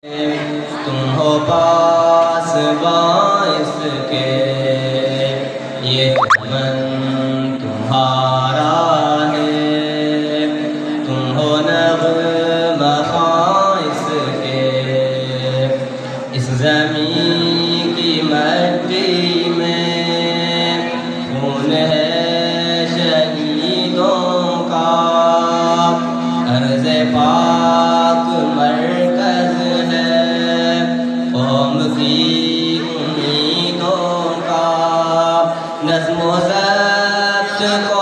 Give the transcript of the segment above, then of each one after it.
تم ہو پاس باعث کے یہ چمن تمہارا ہے، تم ہو نغمہ خاص کے اس زمین کی مٹی میں خون ہے شہیدوں کا، عرض پاک مرکز ہے قوم کی امیدوں کا، نظم و ضبط کو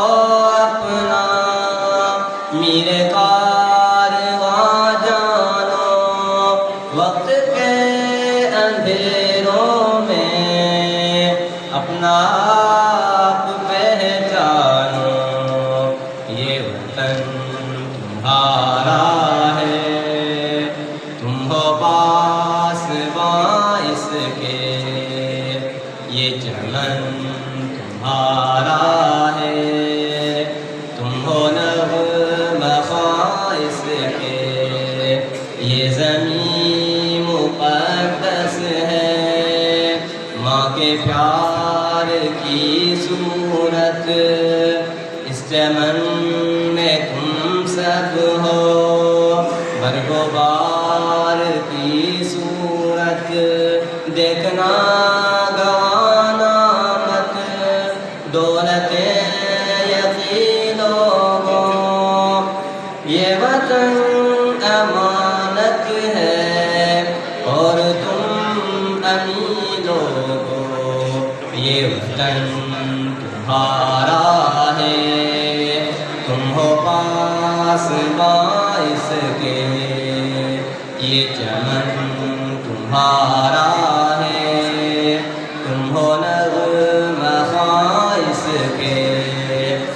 اپنا میرے کارواں جانو، وقت کے اندھیروں میں اپنا آپ پہچانو، یہ وطن تمہارا ہے، تم ہو پاس باعث کے یہ چمن تمہارا ہے، تم ہو نغمہ خاص کے یہ زمین مقدس ہے، ماں کے پیار کی صورت اس چمن میں تم سب ہو، برگ و بار کی صورت دیکھنا گوانا مت، دولت یقینوں کو یہ وطن امانت ہے اور تم امینوں کو یہ وطن تمہارا ہے، تم ہو پاس باعث کے یہ چمن تمہارا ہے، تم ہو